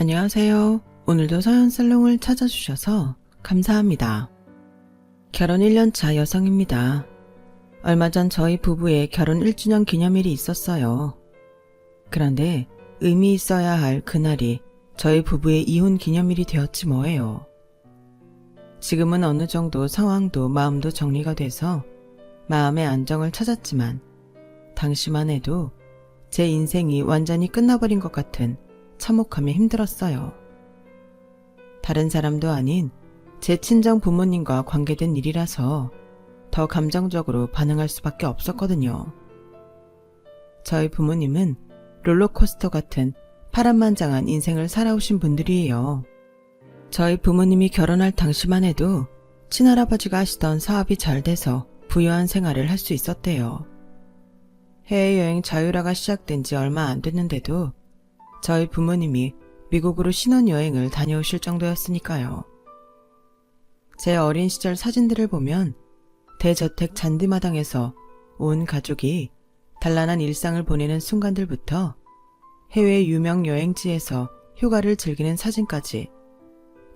안녕하세요. 오늘도 서현살롱을 찾아주셔서 감사합니다. 결혼 1년차 여성입니다. 얼마 전 저희 부부의 결혼 1주년 기념일이 있었어요. 그런데 의미 있어야 할 그날이 저희 부부의 이혼 기념일이 되었지 뭐예요. 지금은 어느 정도 상황도 마음도 정리가 돼서 마음의 안정을 찾았지만 당시만 해도 제 인생이 완전히 끝나버린 것 같은 참혹하며 힘들었어요. 다른 사람도 아닌 제 친정 부모님과 관계된 일이라서 더 감정적으로 반응할 수밖에 없었거든요. 저희 부모님은 롤러코스터 같은 파란만장한 인생을 살아오신 분들이에요. 저희 부모님이 결혼할 당시만 해도 친할아버지가 하시던 사업이 잘 돼서 부유한 생활을 할 수 있었대요. 해외여행 자유화가 시작된 지 얼마 안 됐는데도 저희 부모님이 미국으로 신혼여행을 다녀오실 정도였으니까요. 제 어린 시절 사진들을 보면 대저택 잔디마당에서 온 가족이 단란한 일상을 보내는 순간들부터 해외 유명 여행지에서 휴가를 즐기는 사진까지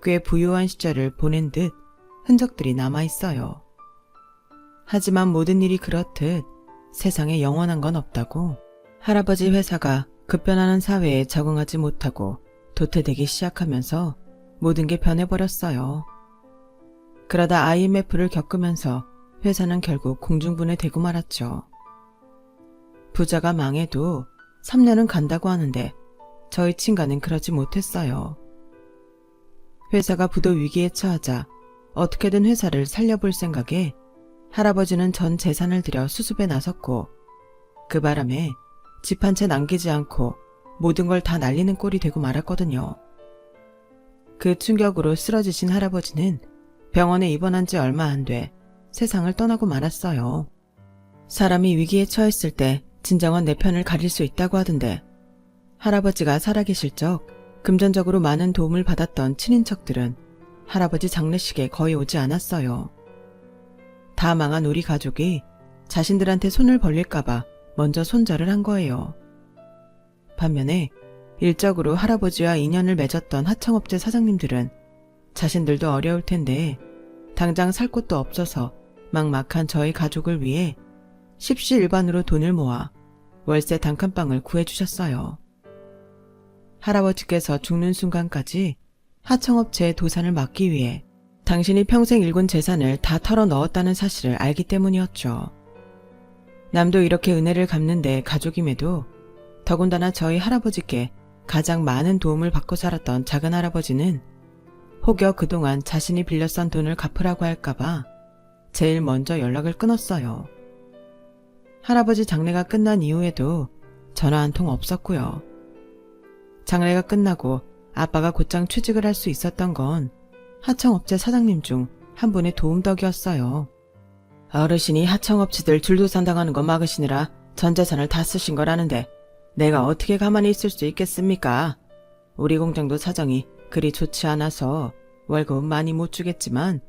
꽤 부유한 시절을 보낸 듯 흔적들이 남아있어요. 하지만 모든 일이 그렇듯 세상에 영원한 건 없다고 할아버지 회사가 급변하는 사회에 적응하지 못하고 도태되기 시작하면서 모든 게 변해버렸어요. 그러다 IMF를 겪으면서 회사는 결국 공중분해되고 말았죠. 부자가 망해도 3년은 간다고 하는데 저희 친가는 그러지 못했어요. 회사가 부도 위기에 처하자 어떻게든 회사를 살려볼 생각에 할아버지는 전 재산을 들여 수습에 나섰고 그 바람에 집 한 채 남기지 않고 모든 걸 다 날리는 꼴이 되고 말았거든요. 그 충격으로 쓰러지신 할아버지는 병원에 입원한 지 얼마 안 돼 세상을 떠나고 말았어요. 사람이 위기에 처했을 때 진정한 내 편을 가릴 수 있다고 하던데 할아버지가 살아계실 적 금전적으로 많은 도움을 받았던 친인척들은 할아버지 장례식에 거의 오지 않았어요. 다 망한 우리 가족이 자신들한테 손을 벌릴까봐 먼저 손절을 한 거예요. 반면에 일적으로 할아버지와 인연을 맺었던 하청업체 사장님들은 자신들도 어려울 텐데 당장 살 곳도 없어서 막막한 저희 가족을 위해 십시일반으로 돈을 모아 월세 단칸방을 구해주셨어요. 할아버지께서 죽는 순간까지 하청업체의 도산을 막기 위해 당신이 평생 일군 재산을 다 털어 넣었다는 사실을 알기 때문이었죠. 남도 이렇게 은혜를 갚는데 가족임에도 더군다나 저희 할아버지께 가장 많은 도움을 받고 살았던 작은할아버지는 혹여 그동안 자신이 빌려 쓴 돈을 갚으라고 할까봐 제일 먼저 연락을 끊었어요. 할아버지 장례가 끝난 이후에도 전화 한 통 없었고요. 장례가 끝나고 아빠가 곧장 취직을 할 수 있었던 건 하청업체 사장님 중 한 분의 도움 덕이었어요. 어르신이 하청업체들 줄도산당하는 거 막으시느라 전 재산을 다 쓰신 거라는데 내가 어떻게 가만히 있을 수 있겠습니까? 우리 공장도 사정이 그리 좋지 않아서 월급은 많이 못 주겠지만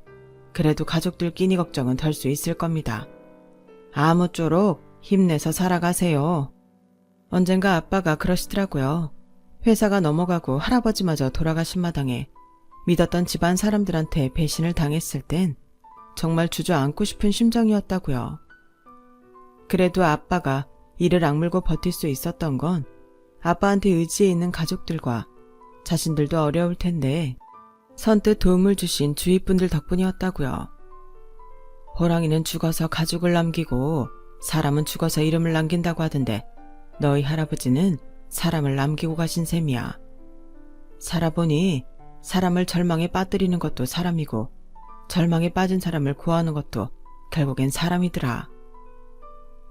그래도 가족들 끼니 걱정은 덜 수 있을 겁니다. 아무쪼록 힘내서 살아가세요. 언젠가 아빠가 그러시더라고요. 회사가 넘어가고 할아버지마저 돌아가신 마당에 믿었던 집안 사람들한테 배신을 당했을 땐 정말 주저앉고 싶은 심정이었다고요. 그래도 아빠가 이를 악물고 버틸 수 있었던 건 아빠한테 의지해 있는 가족들과 자신들도 어려울 텐데 선뜻 도움을 주신 주위 분들 덕분이었다고요. 호랑이는 죽어서 가죽을 남기고 사람은 죽어서 이름을 남긴다고 하던데 너희 할아버지는 사람을 남기고 가신 셈이야. 살아보니 사람을 절망에 빠뜨리는 것도 사람이고 절망에 빠진 사람을 구하는 것도 결국엔 사람이더라.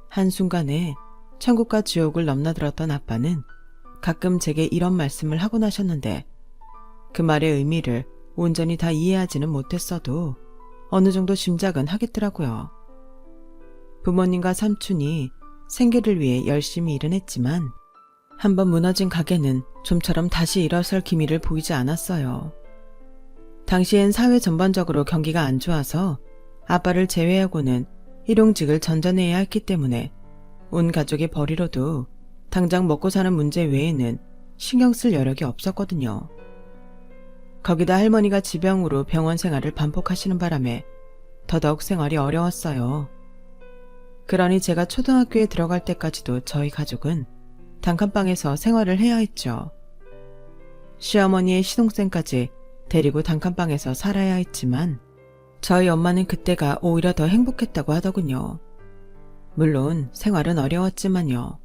한순간에 천국과 지옥을 넘나들었던 아빠는 가끔 제게 이런 말씀을 하곤 하셨는데 그 말의 의미를 온전히 다 이해하지는 못했어도 어느 정도 짐작은 하겠더라고요. 부모님과 삼촌이 생계를 위해 열심히 일은 했지만 한번 무너진 가게는 좀처럼 다시 일어설 기미를 보이지 않았어요. 당시엔 사회 전반적으로 경기가 안 좋아서 아빠를 제외하고는 일용직을 전전해야 했기 때문에 온 가족의 벌이로도 당장 먹고 사는 문제 외에는 신경 쓸 여력이 없었거든요. 거기다 할머니가 지병으로 병원 생활을 반복하시는 바람에 더더욱 생활이 어려웠어요. 그러니 제가 초등학교에 들어갈 때까지도 저희 가족은 단칸방에서 생활을 해야 했죠. 시어머니의 시동생까지 데리고 단칸방에서 살아야 했지만 저희 엄마는 그때가 오히려 더 행복했다고 하더군요. 물론 생활은 어려웠지만요.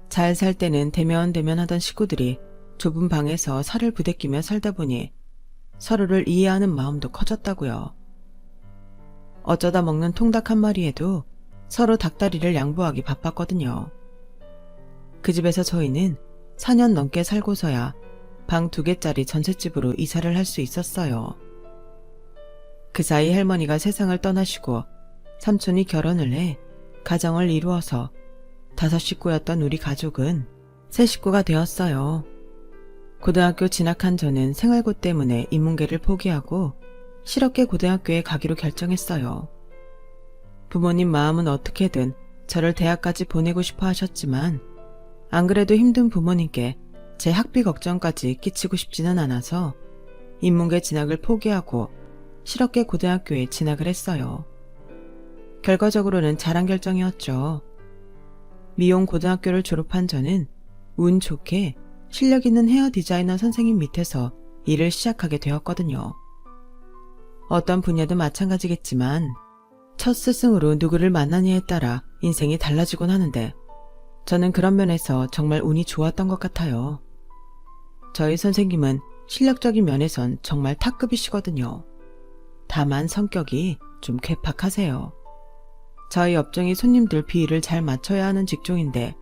잘 살 때는 대면대면하던 식구들이 좁은 방에서 살을 부대끼며 살다 보니 서로를 이해하는 마음도 커졌다고요. 어쩌다 먹는 통닭 한 마리에도 서로 닭다리를 양보하기 바빴거든요. 그 집에서 저희는 4년 넘게 살고서야 방 2개짜리 전셋집으로 이사를 할 수 있었어요. 그 사이 할머니가 세상을 떠나시고 삼촌이 결혼을 해 가정을 이루어서 5식구였던 우리 가족은 3식구가 되었어요. 고등학교 진학한 저는 생활고 때문에 인문계를 포기하고 실업계 고등학교에 가기로 결정했어요. 부모님 마음은 어떻게든 저를 대학까지 보내고 싶어 하셨지만 안 그래도 힘든 부모님께 제 학비 걱정까지 끼치고 싶지는 않아서 인문계 진학을 포기하고 실업계 고등학교에 진학을 했어요. 결과적으로는 잘한 결정이었죠. 미용 고등학교를 졸업한 저는 운 좋게 실력 있는 헤어 디자이너 선생님 밑에서 일을 시작하게 되었거든요. 어떤 분야든 마찬가지겠지만 첫 스승으로 누구를 만나느냐에 따라 인생이 달라지곤 하는데 저는 그런 면에서 정말 운이 좋았던 것 같아요. 저희 선생님은 실력적인 면에선 정말 탑급이시거든요. 다만 성격이 좀 괴팍하세요. 저희 업종이 손님들 비위를 잘 맞춰야 하는 직종인데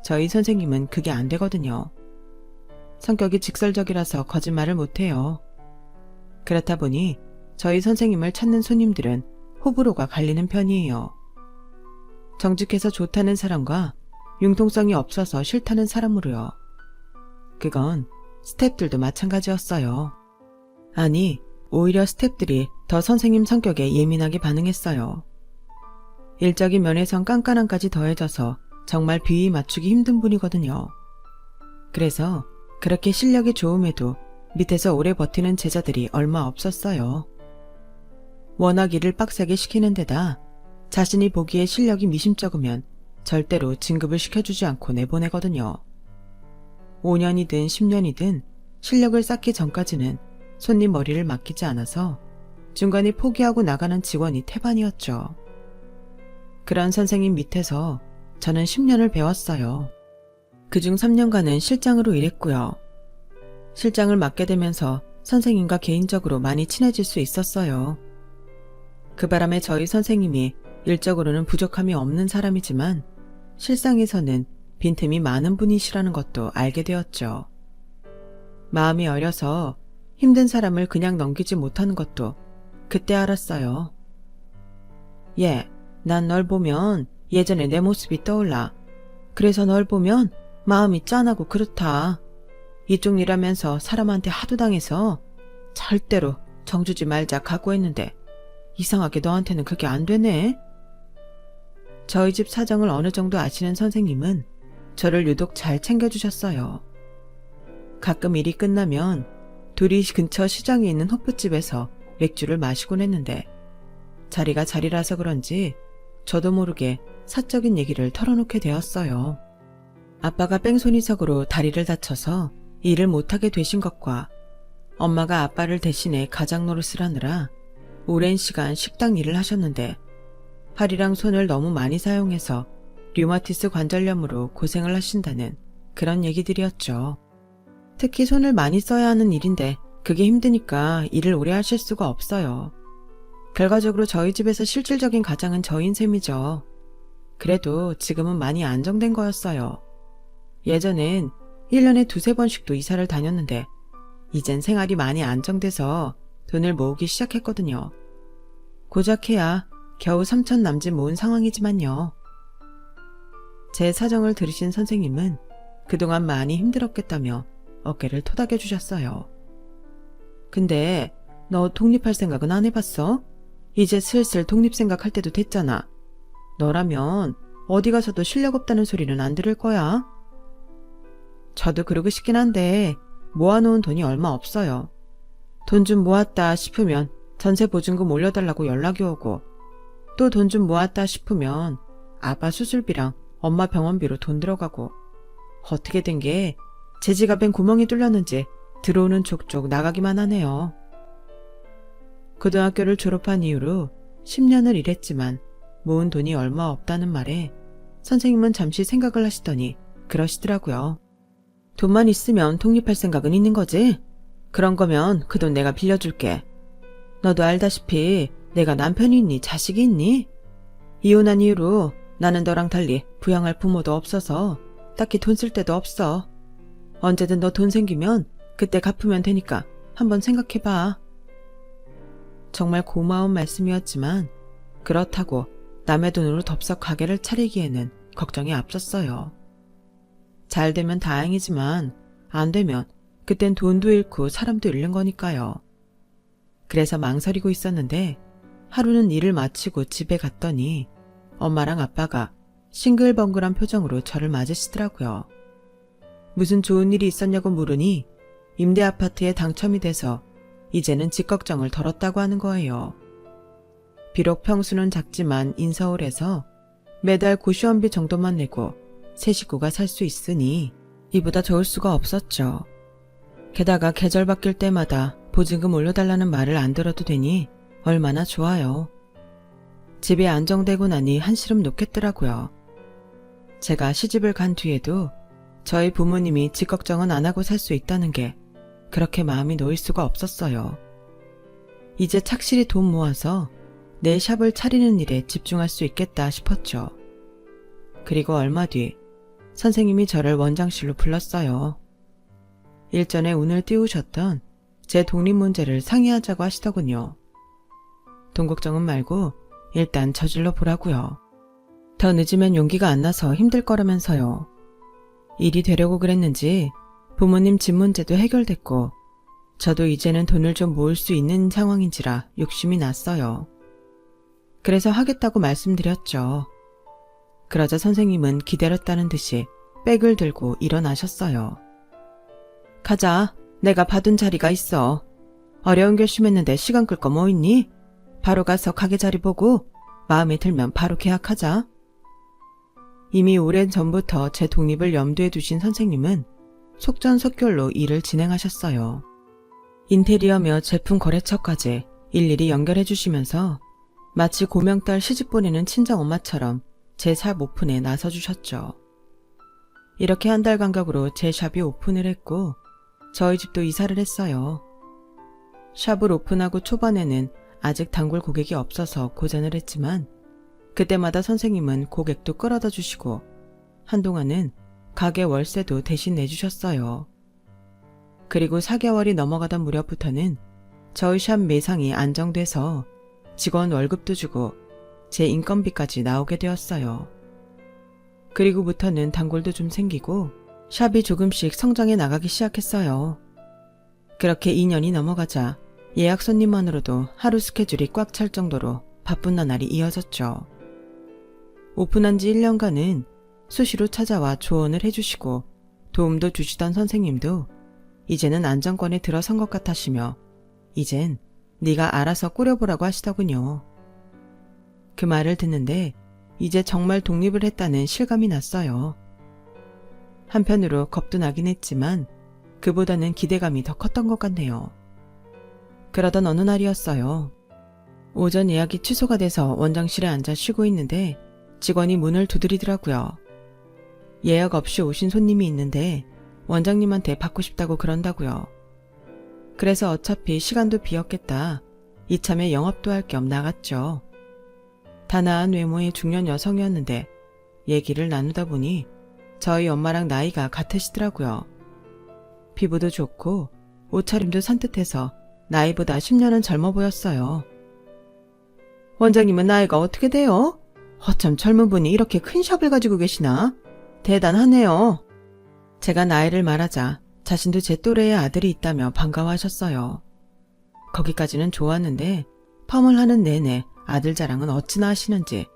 저희 선생님은 그게 안 되거든요. 성격이 직설적이라서 거짓말을 못해요. 그렇다 보니 저희 선생님을 찾는 손님들은 호불호가 갈리는 편이에요. 정직해서 좋다는 사람과 융통성이 없어서 싫다는 사람으로요. 그건 스태프들도 마찬가지였어요. 아니, 오히려 스태프들이 더 선생님 성격에 예민하게 반응했어요. 일적인 면에선 깐깐함까지 더해져서 정말 비위 맞추기 힘든 분이거든요. 그래서 그렇게 실력이 좋음에도 밑에서 오래 버티는 제자들이 얼마 없었어요. 워낙 일을 빡세게 시키는 데다 자신이 보기에 실력이 미심쩍으면 절대로 진급을 시켜주지 않고 내보내거든요. 5년이든 10년이든 실력을 쌓기 전까지는 손님 머리를 맡기지 않아서 중간에 포기하고 나가는 직원이 태반이었죠. 그런 선생님 밑에서 저는 10년을 배웠어요. 그중 3년간은 실장으로 일했고요. 실장을 맡게 되면서 선생님과 개인적으로 많이 친해질 수 있었어요. 그 바람에 저희 선생님이 일적으로는 부족함이 없는 사람이지만 실상에서는 빈틈이 많은 분이시라는 것도 알게 되었죠. 마음이 어려서 힘든 사람을 그냥 넘기지 못하는 것도 그때 알았어요. 난 널 보면 예전에 내 모습이 떠올라. 그래서 널 보면 마음이 짠하고 그렇다. 이쪽 일하면서 사람한테 하도 당해서 절대로 정주지 말자 각오했는데 이상하게 너한테는 그게 안 되네. 저희 집 사정을 어느 정도 아시는 선생님은 저를 유독 잘 챙겨주셨어요. 가끔 일이 끝나면 둘이 근처 시장에 있는 호프집에서 맥주를 마시곤 했는데 자리가 자리라서 그런지 저도 모르게 사적인 얘기를 털어놓게 되었어요. 아빠가 뺑소니석으로 다리를 다쳐서 일을 못하게 되신 것과 엄마가 아빠를 대신해 가장 노릇을 하느라 오랜 시간 식당 일을 하셨는데 팔이랑 손을 너무 많이 사용해서 류마티스 관절염으로 고생을 하신다는 그런 얘기들이었죠. 특히 손을 많이 써야 하는 일인데 그게 힘드니까 일을 오래 하실 수가 없어요. 결과적으로 저희 집에서 실질적인 가장은 저인 셈이죠. 그래도 지금은 많이 안정된 거였어요. 예전엔 1년에 2-3번씩도 이사를 다녔는데 이젠 생활이 많이 안정돼서 돈을 모으기 시작했거든요. 고작 해야 겨우 3천 남짓 모은 상황이지만요. 제 사정을 들으신 선생님은 그동안 많이 힘들었겠다며 어깨를 토닥여 주셨어요. 근데 너 독립할 생각은 안 해봤어? 이제 슬슬 독립 생각할 때도 됐잖아. 너라면 어디 가서도 실력 없다는 소리는 안 들을 거야. 저도 그러고 싶긴 한데 모아놓은 돈이 얼마 없어요. 돈 좀 모았다 싶으면 전세 보증금 올려달라고 연락이 오고, 또 돈 좀 모았다 싶으면 아빠 수술비랑 엄마 병원비로 돈 들어가고, 어떻게 된 게 제 지갑엔 구멍이 뚫렸는지 들어오는 족족 나가기만 하네요. 고등학교를 졸업한 이후로 10년을 일했지만 모은 돈이 얼마 없다는 말에 선생님은 잠시 생각을 하시더니 그러시더라고요. 돈만 있으면 독립할 생각은 있는 거지? 그런 거면 그 돈 내가 빌려줄게. 너도 알다시피 내가 남편이 있니 자식이 있니? 이혼한 이후로 나는 너랑 달리 부양할 부모도 없어서 딱히 돈 쓸 데도 없어. 언제든 너 돈 생기면 그때 갚으면 되니까 한번 생각해봐. 정말 고마운 말씀이었지만 그렇다고 남의 돈으로 덥석 가게를 차리기에는 걱정이 앞섰어요. 잘 되면 다행이지만 안 되면 그땐 돈도 잃고 사람도 잃는 거니까요. 그래서 망설이고 있었는데 하루는 일을 마치고 집에 갔더니 엄마랑 아빠가 싱글벙글한 표정으로 저를 맞으시더라고요. 무슨 좋은 일이 있었냐고 물으니 임대 아파트에 당첨이 돼서 이제는 집 걱정을 덜었다고 하는 거예요. 비록 평수는 작지만 인서울에서 매달 고시원비 정도만 내고 세 식구가 살 수 있으니 이보다 좋을 수가 없었죠. 게다가 계절 바뀔 때마다 보증금 올려달라는 말을 안 들어도 되니 얼마나 좋아요. 집에 안정되고 나니 한시름 놓겠더라고요. 제가 시집을 간 뒤에도 저희 부모님이 집 걱정은 안 하고 살 수 있다는 게 그렇게 마음이 놓일 수가 없었어요. 이제 착실히 돈 모아서 내 샵을 차리는 일에 집중할 수 있겠다 싶었죠. 그리고 얼마 뒤 선생님이 저를 원장실로 불렀어요. 일전에 운을 띄우셨던 제 독립 문제를 상의하자고 하시더군요. 돈 걱정은 말고 일단 저질러 보라고요. 더 늦으면 용기가 안 나서 힘들 거라면서요. 일이 되려고 그랬는지 부모님 집 문제도 해결됐고 저도 이제는 돈을 좀 모을 수 있는 상황인지라 욕심이 났어요. 그래서 하겠다고 말씀드렸죠. 그러자 선생님은 기다렸다는 듯이 백을 들고 일어나셨어요. 가자. 내가 받은 자리가 있어. 어려운 결심했는데 시간 끌 거 뭐 있니? 바로 가서 가게 자리 보고 마음에 들면 바로 계약하자. 이미 오랜 전부터 제 독립을 염두에 두신 선생님은 속전속결로 일을 진행하셨어요. 인테리어며 제품 거래처까지 일일이 연결해 주시면서 마치 고명딸 시집 보내는 친정엄마처럼 제 샵 오픈에 나서주셨죠. 이렇게 한 달 간격으로 제 샵이 오픈을 했고 저희 집도 이사를 했어요. 샵을 오픈하고 초반에는 아직 단골 고객이 없어서 고전을 했지만 그때마다 선생님은 고객도 끌어다 주시고 한동안은 가게 월세도 대신 내주셨어요. 그리고 4개월이 넘어가던 무렵부터는 저희 샵 매상이 안정돼서 직원 월급도 주고 제 인건비까지 나오게 되었어요. 그리고부터는 단골도 좀 생기고 샵이 조금씩 성장해 나가기 시작했어요. 그렇게 2년이 넘어가자 예약 손님만으로도 하루 스케줄이 꽉 찰 정도로 바쁜 나날이 이어졌죠. 오픈한 지 1년간은 수시로 찾아와 조언을 해주시고 도움도 주시던 선생님도 이제는 안정권에 들어선 것 같으시며 이젠 네가 알아서 꾸려보라고 하시더군요. 그 말을 듣는데 이제 정말 독립을 했다는 실감이 났어요. 한편으로 겁도 나긴 했지만 그보다는 기대감이 더 컸던 것 같네요. 그러던 어느 날이었어요. 오전 예약이 취소가 돼서 원장실에 앉아 쉬고 있는데 직원이 문을 두드리더라고요. 예약 없이 오신 손님이 있는데 원장님한테 받고 싶다고 그런다고요. 그래서 어차피 시간도 비었겠다. 이참에 영업도 할 겸 나갔죠. 단아한 외모의 중년 여성이었는데 얘기를 나누다 보니 저희 엄마랑 나이가 같으시더라고요. 피부도 좋고 옷차림도 산뜻해서 나이보다 10년은 젊어 보였어요. 원장님은 나이가 어떻게 돼요? 어쩜 젊은 분이 이렇게 큰 샵을 가지고 계시나? 대단하네요. 제가 나이를 말하자 자신도 제 또래의 아들이 있다며 반가워하셨어요. 거기까지는 좋았는데 펌을 하는 내내 아들 자랑은 어찌나 하시는지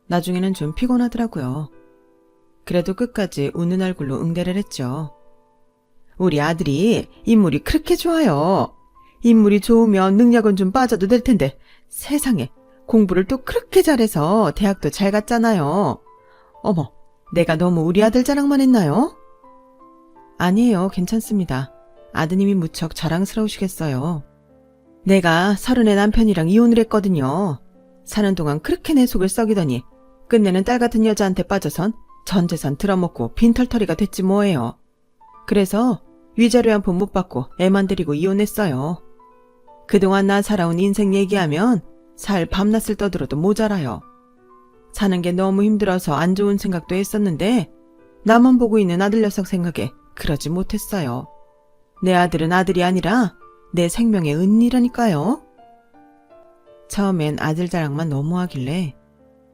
나중에는 좀 피곤하더라고요. 그래도 끝까지 웃는 얼굴로 응대를 했죠. 우리 아들이 인물이 그렇게 좋아요. 인물이 좋으면 능력은 좀 빠져도 될 텐데 세상에 공부를 또 그렇게 잘해서 대학도 잘 갔잖아요. 어머, 내가 너무 우리 아들 자랑만 했나요? 아니에요. 괜찮습니다. 아드님이 무척 자랑스러우시겠어요. 내가 30의 남편이랑 이혼을 했거든요. 사는 동안 그렇게 내 속을 썩이더니 끝내는 딸 같은 여자한테 빠져선 전 재산 들어먹고 빈털터리가 됐지 뭐예요. 그래서 위자료 한 푼 못 받고 애만 데리고 이혼했어요. 그동안 나 살아온 인생 얘기하면 살 밤낮을 떠들어도 모자라요. 사는 게 너무 힘들어서 안 좋은 생각도 했었는데 나만 보고 있는 아들 녀석 생각에 그러지 못했어요. 내 아들은 아들이 아니라 내 생명의 은이라니까요. 처음엔 아들 자랑만 너무 하길래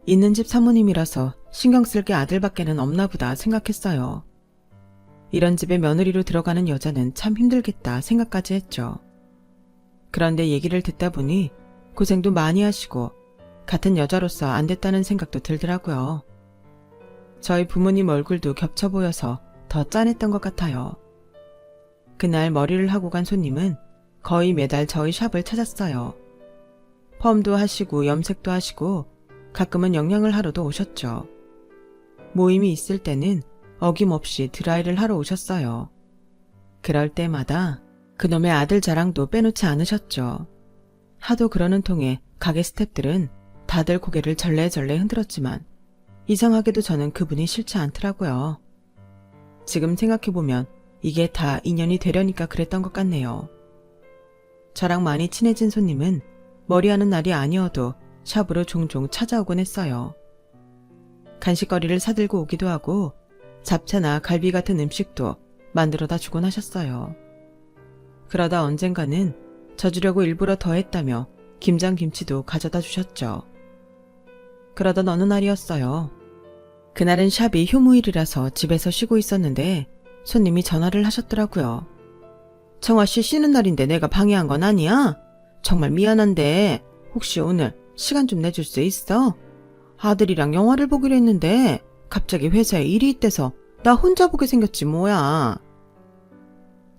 있는 집 사모님이라서 신경 쓸 게 아들밖에는 없나 보다 생각했어요. 이런 집에 며느리로 들어가는 여자는 참 힘들겠다 생각까지 했죠. 그런데 얘기를 듣다 보니 고생도 많이 하시고 같은 여자로서 안 됐다는 생각도 들더라고요. 저희 부모님 얼굴도 겹쳐 보여서 더 짠했던 것 같아요. 그날 머리를 하고 간 손님은 거의 매달 저희 샵을 찾았어요. 펌도 하시고 염색도 하시고 가끔은 영양을 하러도 오셨죠. 모임이 있을 때는 어김없이 드라이를 하러 오셨어요. 그럴 때마다 그놈의 아들 자랑도 빼놓지 않으셨죠. 하도 그러는 통에 가게 스태프들은 다들 고개를 절레절레 흔들었지만 이상하게도 저는 그분이 싫지 않더라고요. 지금 생각해보면 이게 다 인연이 되려니까 그랬던 것 같네요. 저랑 많이 친해진 손님은 머리하는 날이 아니어도 샵으로 종종 찾아오곤 했어요. 간식거리를 사들고 오기도 하고 잡채나 갈비 같은 음식도 만들어다 주곤 하셨어요. 그러다 언젠가는 져주려고 일부러 더했다며 김장김치도 가져다 주셨죠. 그러던 어느 날이었어요. 그날은 샵이 휴무일이라서 집에서 쉬고 있었는데 손님이 전화를 하셨더라고요. 청아씨 쉬는 날인데 내가 방해한 건 아니야? 정말 미안한데 혹시 오늘 시간 좀 내줄 수 있어? 아들이랑 영화를 보기로 했는데 갑자기 회사에 일이 있대서 나 혼자 보게 생겼지 뭐야.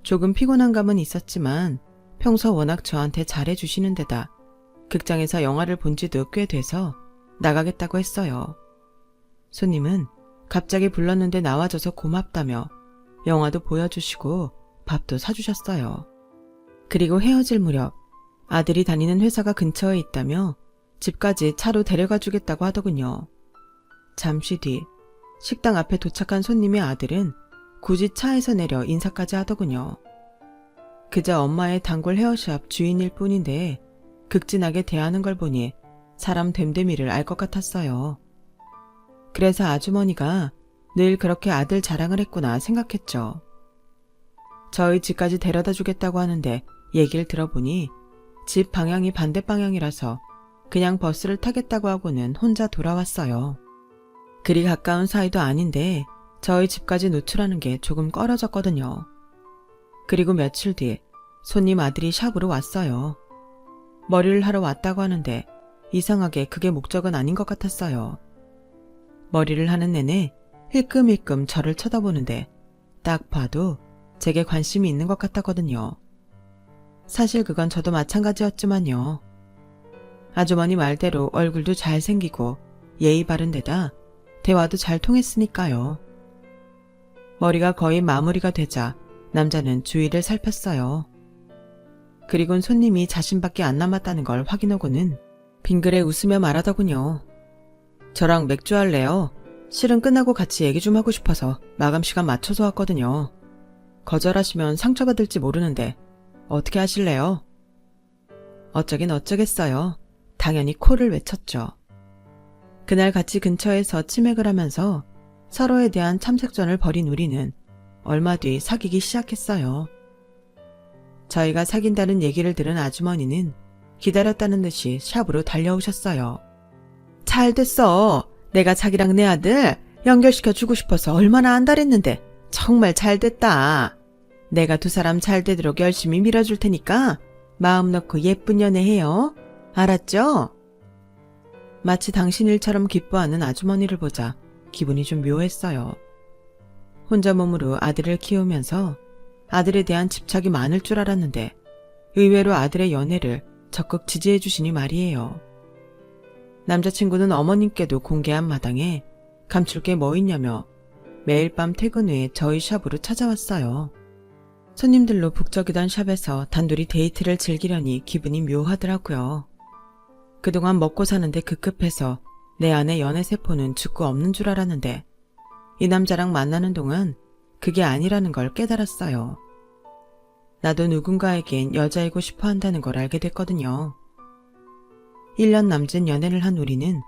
조금 피곤한 감은 있었지만 평소 워낙 저한테 잘해주시는 데다 극장에서 영화를 본 지도 꽤 돼서 나가겠다고 했어요. 손님은 갑자기 불렀는데 나와줘서 고맙다며 영화도 보여주시고 밥도 사주셨어요. 그리고 헤어질 무렵 아들이 다니는 회사가 근처에 있다며 집까지 차로 데려가 주겠다고 하더군요. 잠시 뒤 식당 앞에 도착한 손님의 아들은 굳이 차에서 내려 인사까지 하더군요. 그저 엄마의 단골 헤어샵 주인일 뿐인데 극진하게 대하는 걸 보니 사람 됨됨이를 알 것 같았어요. 그래서 아주머니가 늘 그렇게 아들 자랑을 했구나 생각했죠. 저희 집까지 데려다 주겠다고 하는데 얘기를 들어보니 집 방향이 반대 방향이라서 그냥 버스를 타겠다고 하고는 혼자 돌아왔어요. 그리 가까운 사이도 아닌데 저희 집까지 노출하는 게 조금 꺼려졌거든요. 그리고 며칠 뒤 손님 아들이 샵으로 왔어요. 머리를 하러 왔다고 하는데 이상하게 그게 목적은 아닌 것 같았어요. 머리를 하는 내내 힐끔힐끔 저를 쳐다보는데 딱 봐도 제게 관심이 있는 것 같았거든요. 사실 그건 저도 마찬가지였지만요. 아주머니 말대로 얼굴도 잘생기고 예의 바른 데다 대화도 잘 통했으니까요. 머리가 거의 마무리가 되자 남자는 주위를 살폈어요. 그리곤 손님이 자신밖에 안 남았다는 걸 확인하고는 빙그레 웃으며 말하더군요. 저랑 맥주 할래요? 실은 끝나고 같이 얘기 좀 하고 싶어서 마감 시간 맞춰서 왔거든요. 거절하시면 상처받을지 모르는데 어떻게 하실래요? 어쩌긴 어쩌겠어요. 당연히 코를 외쳤죠. 그날 같이 근처에서 치맥을 하면서 서로에 대한 참색전을 벌인 우리는 얼마 뒤 사귀기 시작했어요. 저희가 사귄다는 얘기를 들은 아주머니는 기다렸다는 듯이 샵으로 달려오셨어요. 잘 됐어. 내가 자기랑 내 아들 연결시켜주고 싶어서 얼마나 안달했는데 정말 잘 됐다. 내가 두 사람 잘 되도록 열심히 밀어줄 테니까 마음 놓고 예쁜 연애해요. 알았죠? 마치 당신 일처럼 기뻐하는 아주머니를 보자 기분이 좀 묘했어요. 혼자 몸으로 아들을 키우면서 아들에 대한 집착이 많을 줄 알았는데 의외로 아들의 연애를 적극 지지해 주시니 말이에요. 남자친구는 어머님께도 공개한 마당에 감출 게 뭐 있냐며 매일 밤 퇴근 후에 저희 샵으로 찾아왔어요. 손님들로 북적이던 샵에서 단둘이 데이트를 즐기려니 기분이 묘하더라고요. 그동안 먹고 사는데 급급해서 내 안의 연애세포는 죽고 없는 줄 알았는데 이 남자랑 만나는 동안 그게 아니라는 걸 깨달았어요. 나도 누군가에겐 여자이고 싶어 한다는 걸 알게 됐거든요. 1년 남짓 연애를 한 우리는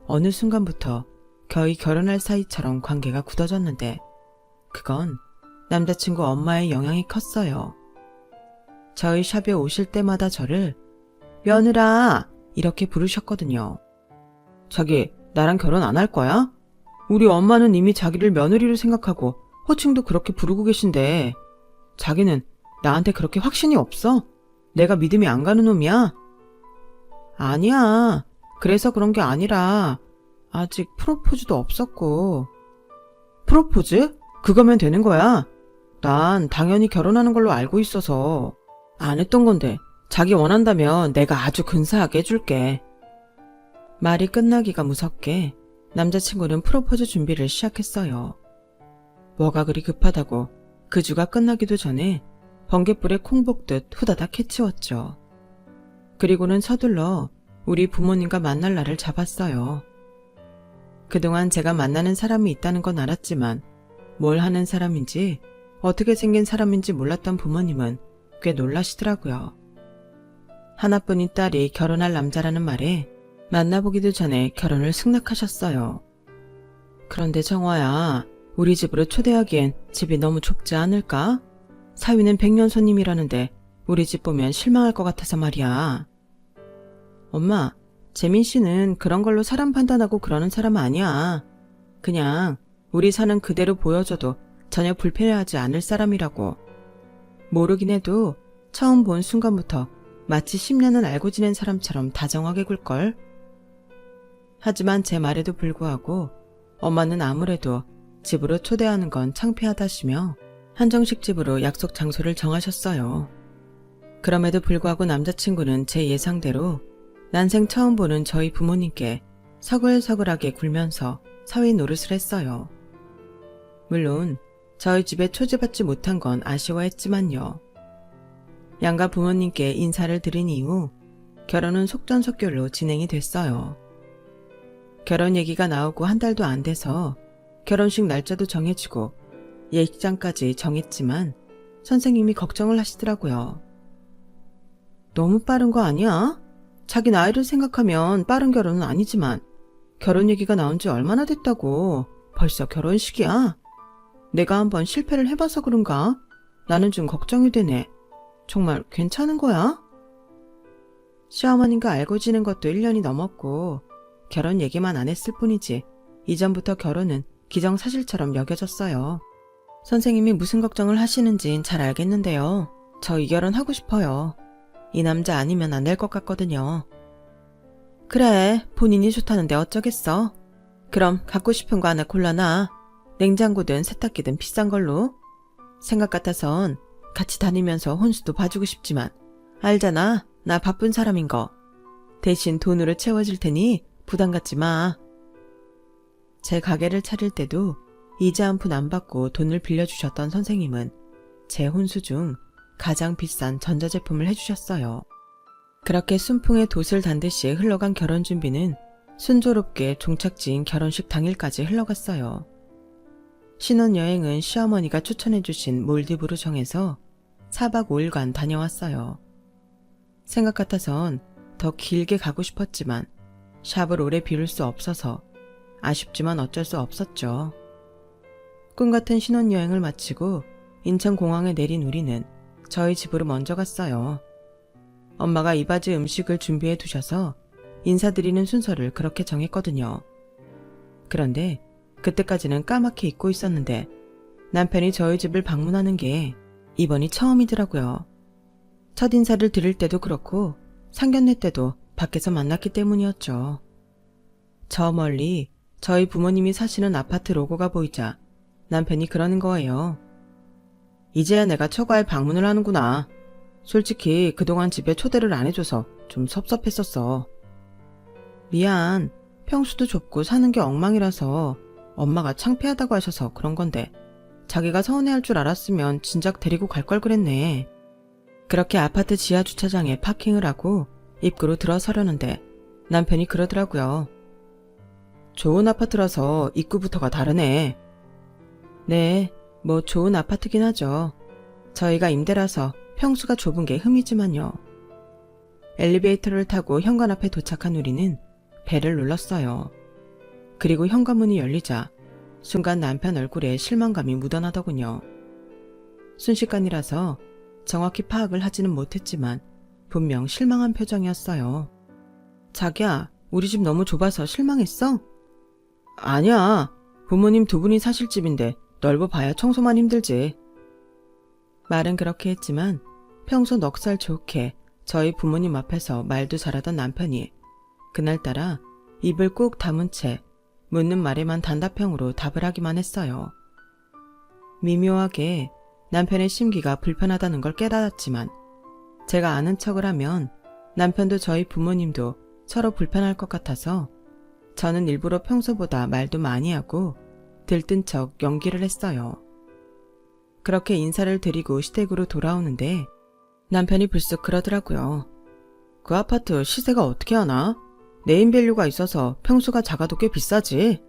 어느 순간부터 거의 결혼할 사이처럼 관계가 굳어졌는데 그건 남자친구 엄마의 영향이 컸어요. 저희 샵에 오실 때마다 저를 며느라 이렇게 부르셨거든요. 자기 나랑 결혼 안 할 거야? 우리 엄마는 이미 자기를 며느리로 생각하고 호칭도 그렇게 부르고 계신데 자기는 나한테 그렇게 확신이 없어? 내가 믿음이 안 가는 놈이야? 아니야. 그래서 그런 게 아니라 아직 프로포즈도 없었고. 프로포즈? 그거면 되는 거야. 난 당연히 결혼하는 걸로 알고 있어서 안 했던 건데 자기 원한다면 내가 아주 근사하게 해줄게. 말이 끝나기가 무섭게 남자친구는 프로포즈 준비를 시작했어요. 뭐가 그리 급하다고 그 주가 끝나기도 전에 번갯불에 콩 볶듯 후다닥 해치웠죠. 그리고는 서둘러 우리 부모님과 만날 날을 잡았어요. 그동안 제가 만나는 사람이 있다는 건 알았지만 뭘 하는 사람인지 어떻게 생긴 사람인지 몰랐던 부모님은 꽤 놀라시더라고요. 하나뿐인 딸이 결혼할 남자라는 말에 만나보기도 전에 결혼을 승낙하셨어요. 그런데 정화야, 우리 집으로 초대하기엔 집이 너무 좁지 않을까? 사위는 100년 손님이라는데 우리 집 보면 실망할 것 같아서 말이야. 엄마, 재민 씨는 그런 걸로 사람 판단하고 그러는 사람 아니야. 그냥 우리 사는 그대로 보여줘도 전혀 불편해하지 않을 사람이라고. 모르긴 해도 처음 본 순간부터 마치 10년은 알고 지낸 사람처럼 다정하게 굴걸. 하지만 제 말에도 불구하고 엄마는 아무래도 집으로 초대하는 건 창피하다시며 한정식 집으로 약속 장소를 정하셨어요. 그럼에도 불구하고 남자친구는 제 예상대로 난생 처음 보는 저희 부모님께 서글서글하게 굴면서 사위 노릇을 했어요. 물론 저희 집에 초대받지 못한 건 아쉬워했지만요. 양가 부모님께 인사를 드린 이후 결혼은 속전속결로 진행이 됐어요. 결혼 얘기가 나오고 한 달도 안 돼서 결혼식 날짜도 정해지고 예식장까지 정했지만 선생님이 걱정을 하시더라고요. 너무 빠른 거 아니야? 자기 나이를 생각하면 빠른 결혼은 아니지만 결혼 얘기가 나온 지 얼마나 됐다고 벌써 결혼식이야? 내가 한번 실패를 해봐서 그런가? 나는 좀 걱정이 되네. 정말 괜찮은 거야? 시어머님과 알고 지낸 것도 1년이 넘었고 결혼 얘기만 안 했을 뿐이지 이전부터 결혼은 기정사실처럼 여겨졌어요. 선생님이 무슨 걱정을 하시는진 잘 알겠는데요. 저 이 결혼 하고 싶어요. 이 남자 아니면 안 될 것 같거든요. 그래, 본인이 좋다는데 어쩌겠어. 그럼 갖고 싶은 거 하나 골라놔. 냉장고든 세탁기든 비싼 걸로. 생각 같아선 같이 다니면서 혼수도 봐주고 싶지만 알잖아, 나 바쁜 사람인 거. 대신 돈으로 채워줄 테니 부담 갖지 마. 제 가게를 차릴 때도 이자 한 푼 안 받고 돈을 빌려주셨던 선생님은 제 혼수 중 가장 비싼 전자제품을 해주셨어요. 그렇게 순풍에 돛을 단 듯이 흘러간 결혼 준비는 순조롭게 종착지인 결혼식 당일까지 흘러갔어요. 신혼여행은 시어머니가 추천해주신 몰디브로 정해서 4박 5일간 다녀왔어요. 생각 같아선 더 길게 가고 싶었지만 샵을 오래 비울 수 없어서 아쉽지만 어쩔 수 없었죠. 꿈같은 신혼여행을 마치고 인천공항에 내린 우리는 저희 집으로 먼저 갔어요. 엄마가 이바지 음식을 준비해 두셔서 인사드리는 순서를 그렇게 정했거든요. 그런데 그때까지는 까맣게 잊고 있었는데 남편이 저희 집을 방문하는 게 이번이 처음이더라고요. 첫 인사를 드릴 때도 그렇고 상견례 때도 밖에서 만났기 때문이었죠. 저 멀리 저희 부모님이 사시는 아파트 로고가 보이자 남편이 그러는 거예요. 이제야 내가 처가에 방문을 하는구나. 솔직히 그동안 집에 초대를 안 해줘서 좀 섭섭했었어. 미안. 평수도 좁고 사는 게 엉망이라서 엄마가 창피하다고 하셔서 그런 건데 자기가 서운해할 줄 알았으면 진작 데리고 갈 걸 그랬네. 그렇게 아파트 지하 주차장에 파킹을 하고 입구로 들어서려는데 남편이 그러더라고요. 좋은 아파트라서 입구부터가 다르네. 네, 뭐 좋은 아파트긴 하죠. 저희가 임대라서 평수가 좁은 게 흠이지만요. 엘리베이터를 타고 현관 앞에 도착한 우리는 벨을 눌렀어요. 그리고 현관문이 열리자 순간 남편 얼굴에 실망감이 묻어나더군요. 순식간이라서 정확히 파악을 하지는 못했지만 분명 실망한 표정이었어요. 자기야, 우리 집 너무 좁아서 실망했어? 아니야. 부모님 두 분이 사실 집인데 넓어봐야 청소만 힘들지. 말은 그렇게 했지만 평소 넉살 좋게 저희 부모님 앞에서 말도 잘하던 남편이 그날따라 입을 꾹 다문 채 묻는 말에만 단답형으로 답을 하기만 했어요. 미묘하게 남편의 심기가 불편하다는 걸 깨달았지만 제가 아는 척을 하면 남편도 저희 부모님도 서로 불편할 것 같아서 저는 일부러 평소보다 말도 많이 하고 들뜬 척 연기를 했어요. 그렇게 인사를 드리고 시댁으로 돌아오는데 남편이 불쑥 그러더라고요. 그 아파트 시세가 어떻게 하나? 네임밸류가 있어서 평수가 작아도 꽤 비싸지.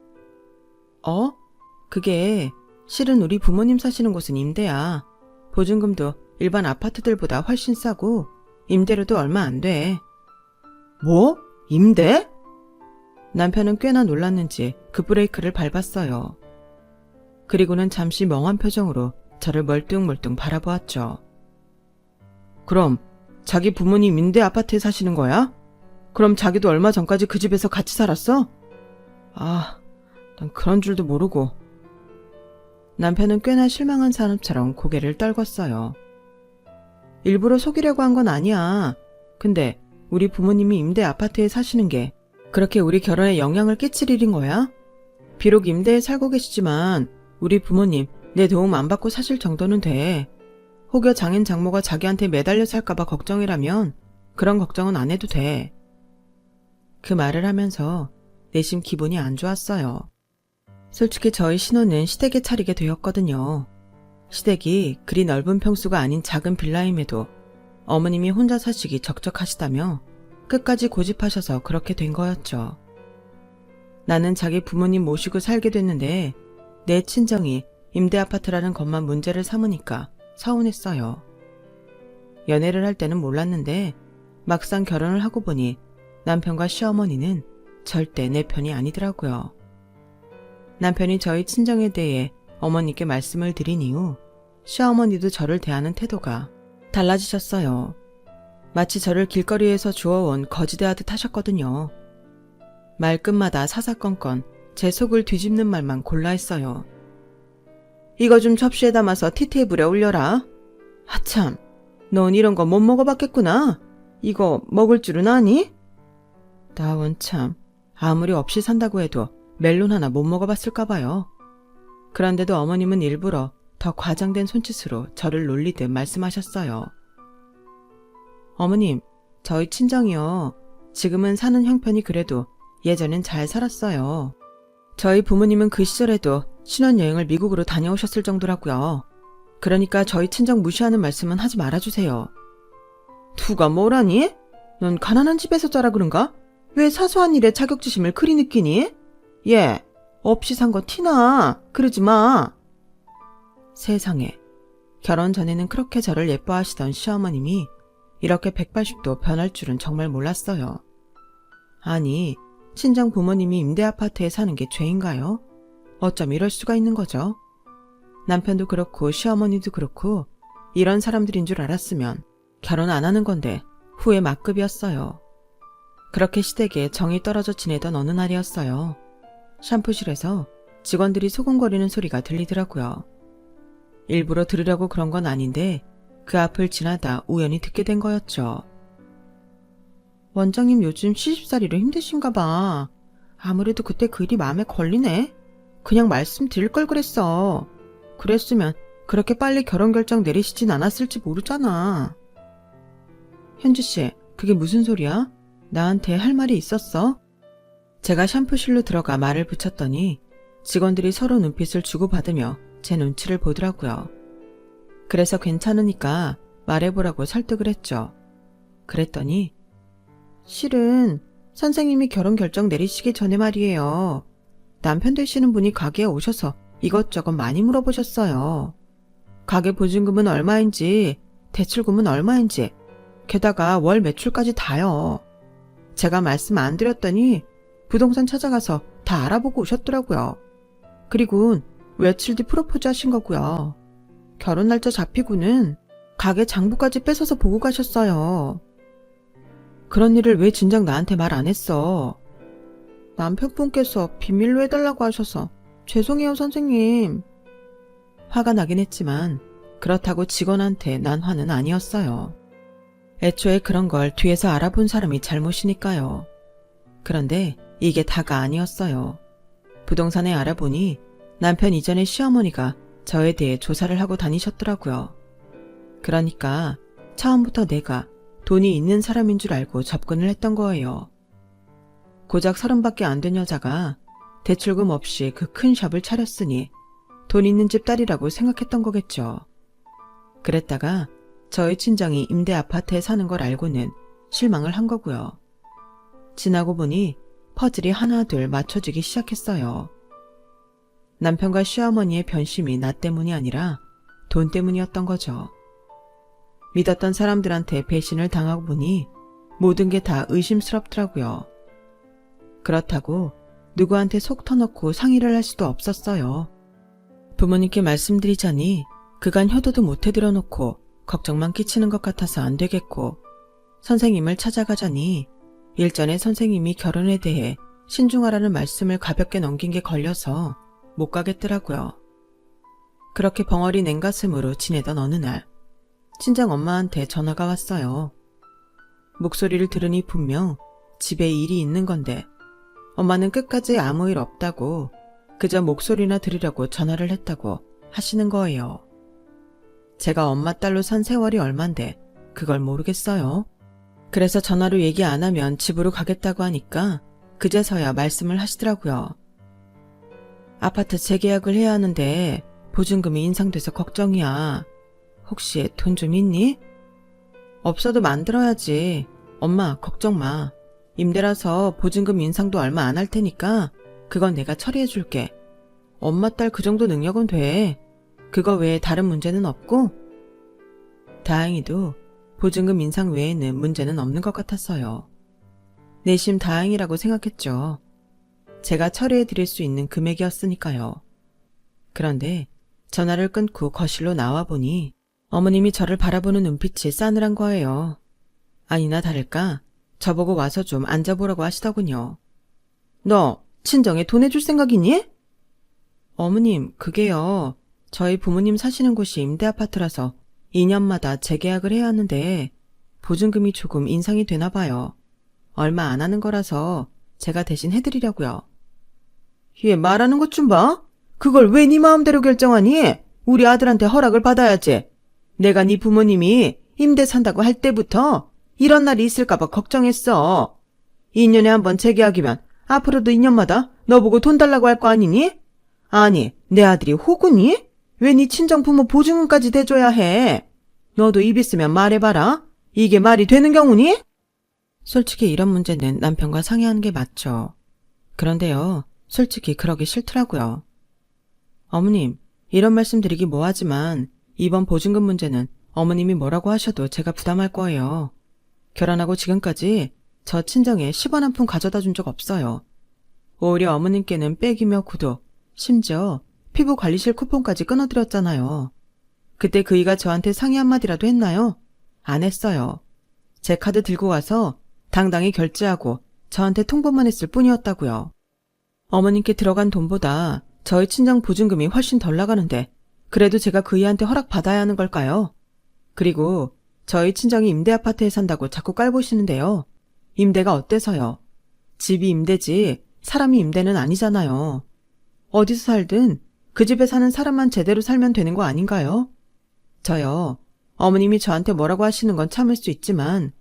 그게 실은 우리 부모님 사시는 곳은 임대야. 보증금도 일반 아파트들보다 훨씬 싸고 임대료도 얼마 안 돼. 뭐? 임대? 남편은 꽤나 놀랐는지 급브레이크를 밟았어요. 그리고는 잠시 멍한 표정으로 저를 멀뚱멀뚱 바라보았죠. 그럼 자기 부모님 임대 아파트에 사시는 거야? 그럼 자기도 얼마 전까지 그 집에서 같이 살았어? 난 그런 줄도 모르고. 남편은 꽤나 실망한 사람처럼 고개를 떨궜어요. 일부러 속이려고 한 건 아니야. 근데 우리 부모님이 임대 아파트에 사시는 게 그렇게 우리 결혼에 영향을 끼칠 일인 거야? 비록 임대에 살고 계시지만 우리 부모님 내 도움 안 받고 사실 정도는 돼. 혹여 장인 장모가 자기한테 매달려 살까봐 걱정이라면 그런 걱정은 안 해도 돼. 그 말을 하면서 내심 기분이 안 좋았어요. 솔직히 저희 신혼은 시댁에 차리게 되었거든요. 시댁이 그리 넓은 평수가 아닌 작은 빌라임에도 어머님이 혼자 사시기 적적하시다며 끝까지 고집하셔서 그렇게 된 거였죠. 나는 자기 부모님 모시고 살게 됐는데 내 친정이 임대 아파트라는 것만 문제를 삼으니까 서운했어요. 연애를 할 때는 몰랐는데 막상 결혼을 하고 보니 남편과 시어머니는 절대 내 편이 아니더라고요. 남편이 저희 친정에 대해 어머니께 말씀을 드린 이후 시어머니도 저를 대하는 태도가 달라지셨어요. 마치 저를 길거리에서 주워온 거지대하듯 하셨거든요. 말끝마다 사사건건 제 속을 뒤집는 말만 골라 했어요. 이거 좀 접시에 담아서 티테이블에 올려라. 하참, 넌 이런 거 못 먹어봤겠구나. 이거 먹을 줄은 아니? 나 원참 아무리 없이 산다고 해도 멜론 하나 못 먹어봤을까 봐요. 그런데도 어머님은 일부러 더 과장된 손짓으로 저를 놀리듯 말씀하셨어요. 어머님, 저희 친정이요. 지금은 사는 형편이 그래도 예전엔 잘 살았어요. 저희 부모님은 그 시절에도 신혼여행을 미국으로 다녀오셨을 정도라고요. 그러니까 저희 친정 무시하는 말씀은 하지 말아주세요. 누가 뭐라니? 넌 가난한 집에서 자라 그런가? 왜 사소한 일에 자격지심을 그리 느끼니? 얘, 없이 산 거 티나. 그러지 마. 세상에, 결혼 전에는 그렇게 저를 예뻐하시던 시어머님이 이렇게 180도 변할 줄은 정말 몰랐어요. 아니, 친정 부모님이 임대 아파트에 사는 게 죄인가요? 어쩜 이럴 수가 있는 거죠? 남편도 그렇고 시어머니도 그렇고 이런 사람들인 줄 알았으면 결혼 안 하는 건데 후회 막급이었어요. 그렇게 시댁에 정이 떨어져 지내던 어느 날이었어요. 샴푸실에서 직원들이 소곤거리는 소리가 들리더라고요. 일부러 들으려고 그런 건 아닌데 그 앞을 지나다 우연히 듣게 된 거였죠. 원장님 요즘 시집살이로 힘드신가 봐. 아무래도 그때 그 일이 마음에 걸리네. 그냥 말씀드릴 걸 그랬어. 그랬으면 그렇게 빨리 결혼 결정 내리시진 않았을지 모르잖아. 현주씨, 그게 무슨 소리야? 나한테 할 말이 있었어? 제가 샴푸실로 들어가 말을 붙였더니 직원들이 서로 눈빛을 주고받으며 제 눈치를 보더라고요. 그래서 괜찮으니까 말해보라고 설득을 했죠. 그랬더니 실은 선생님이 결혼 결정 내리시기 전에 말이에요. 남편 되시는 분이 가게에 오셔서 이것저것 많이 물어보셨어요. 가게 보증금은 얼마인지, 대출금은 얼마인지, 게다가 월 매출까지 다요. 제가 말씀 안 드렸더니 부동산 찾아가서 다 알아보고 오셨더라고요. 그리고 며칠 뒤 프로포즈 하신 거고요. 결혼 날짜 잡히고는 가게 장부까지 뺏어서 보고 가셨어요. 그런 일을 왜 진작 나한테 말 안 했어? 남편분께서 비밀로 해달라고 하셔서 죄송해요, 선생님. 화가 나긴 했지만 그렇다고 직원한테 난 화는 아니었어요. 애초에 그런 걸 뒤에서 알아본 사람이 잘못이니까요. 그런데 이게 다가 아니었어요. 부동산에 알아보니 남편 이전의 시어머니가 저에 대해 조사를 하고 다니셨더라고요. 그러니까 처음부터 내가 돈이 있는 사람인 줄 알고 접근을 했던 거예요. 고작 30밖에 안 된 여자가 대출금 없이 그 큰 샵을 차렸으니 돈 있는 집 딸이라고 생각했던 거겠죠. 그랬다가 저희 친정이 임대 아파트에 사는 걸 알고는 실망을 한 거고요. 지나고 보니 퍼즐이 하나둘 맞춰지기 시작했어요. 남편과 시어머니의 변심이 나 때문이 아니라 돈 때문이었던 거죠. 믿었던 사람들한테 배신을 당하고 보니 모든 게 다 의심스럽더라고요. 그렇다고 누구한테 속 터놓고 상의를 할 수도 없었어요. 부모님께 말씀드리자니 그간 효도도 못 해드려놓고 걱정만 끼치는 것 같아서 안 되겠고, 선생님을 찾아가자니 일전에 선생님이 결혼에 대해 신중하라는 말씀을 가볍게 넘긴 게 걸려서 못 가겠더라고요. 그렇게 벙어리 냉가슴으로 지내던 어느 날 친정 엄마한테 전화가 왔어요. 목소리를 들으니 분명 집에 일이 있는 건데 엄마는 끝까지 아무 일 없다고 그저 목소리나 들으려고 전화를 했다고 하시는 거예요. 제가 엄마 딸로 산 세월이 얼만데 그걸 모르겠어요. 그래서 전화로 얘기 안 하면 집으로 가겠다고 하니까 그제서야 말씀을 하시더라고요. 아파트 재계약을 해야 하는데 보증금이 인상돼서 걱정이야. 혹시 돈 좀 있니? 없어도 만들어야지. 엄마 걱정 마. 임대라서 보증금 인상도 얼마 안 할 테니까 그건 내가 처리해 줄게. 엄마 딸 그 정도 능력은 돼. 그거 외에 다른 문제는 없고? 다행히도 보증금 인상 외에는 문제는 없는 것 같았어요. 내심 다행이라고 생각했죠. 제가 처리해 드릴 수 있는 금액이었으니까요. 그런데 전화를 끊고 거실로 나와 보니 어머님이 저를 바라보는 눈빛이 싸늘한 거예요. 아니나 다를까 저보고 와서 좀 앉아보라고 하시더군요. 너 친정에 돈 해줄 생각이니? 어머님, 그게요. 저희 부모님 사시는 곳이 임대 아파트라서 2년마다 재계약을 해야 하는데 보증금이 조금 인상이 되나 봐요. 얼마 안 하는 거라서 제가 대신 해드리려고요. 얘 말하는 것 좀 봐. 그걸 왜 네 마음대로 결정하니? 우리 아들한테 허락을 받아야지. 내가 네 부모님이 임대 산다고 할 때부터 이런 날이 있을까 봐 걱정했어. 2년에 한 번 재계약이면 앞으로도 2년마다 너 보고 돈 달라고 할 거 아니니? 아니, 내 아들이 호구니? 왜 네 친정 부모 보증금까지 대줘야 해? 너도 입 있으면 말해봐라. 이게 말이 되는 경우니? 솔직히 이런 문제는 남편과 상의하는 게 맞죠. 그런데요, 솔직히 그러기 싫더라고요. 어머님, 이런 말씀 드리기 뭐하지만 이번 보증금 문제는 어머님이 뭐라고 하셔도 제가 부담할 거예요. 결혼하고 지금까지 저 친정에 10원 한 푼 가져다 준 적 없어요. 오히려 어머님께는 백이며 구두, 심지어 피부 관리실 쿠폰까지 끊어드렸잖아요. 그때 그이가 저한테 상의 한마디라도 했나요? 안 했어요. 제 카드 들고 와서 당당히 결제하고 저한테 통보만 했을 뿐이었다고요. 어머님께 들어간 돈보다 저희 친정 보증금이 훨씬 덜 나가는데 그래도 제가 그이한테 허락받아야 하는 걸까요? 그리고 저희 친정이 임대 아파트에 산다고 자꾸 깔보시는데요. 임대가 어때서요? 집이 임대지 사람이 임대는 아니잖아요. 어디서 살든 그 집에 사는 사람만 제대로 살면 되는 거 아닌가요? 저요, 어머님이 저한테 뭐라고 하시는 건 참을 수 있지만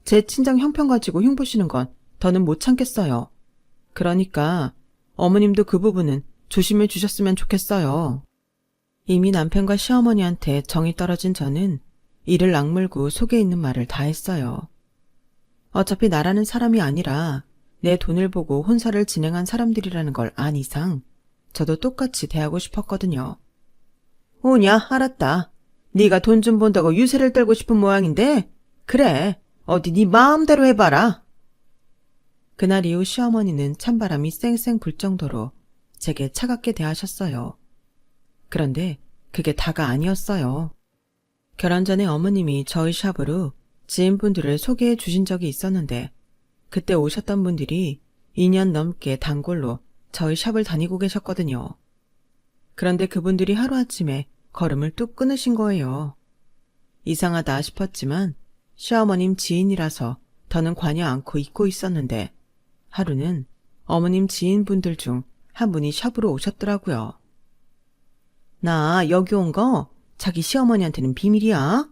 제 친정 형편 가지고 흉보시는 건 더는 못 참겠어요. 그러니까 어머님도 그 부분은 조심해 주셨으면 좋겠어요. 이미 남편과 시어머니한테 정이 떨어진 저는 이를 악물고 속에 있는 말을 다 했어요. 어차피 나라는 사람이 아니라 내 돈을 보고 혼사를 진행한 사람들이라는 걸 안 이상 저도 똑같이 대하고 싶었거든요. 오냐, 알았다. 네가 돈 좀 번다고 유세를 떨고 싶은 모양인데 그래, 어디 네 마음대로 해봐라. 그날 이후 시어머니는 찬바람이 쌩쌩 불 정도로 제게 차갑게 대하셨어요. 그런데 그게 다가 아니었어요. 결혼 전에 어머님이 저희 샵으로 지인분들을 소개해 주신 적이 있었는데 그때 오셨던 분들이 2년 넘게 단골로 저희 샵을 다니고 계셨거든요. 그런데 그분들이 하루아침에 걸음을 뚝 끊으신 거예요. 이상하다 싶었지만 시어머님 지인이라서 더는 관여 않고 잊고 있었는데 하루는 어머님 지인분들 중 한 분이 샵으로 오셨더라고요. 나 여기 온 거 자기 시어머니한테는 비밀이야.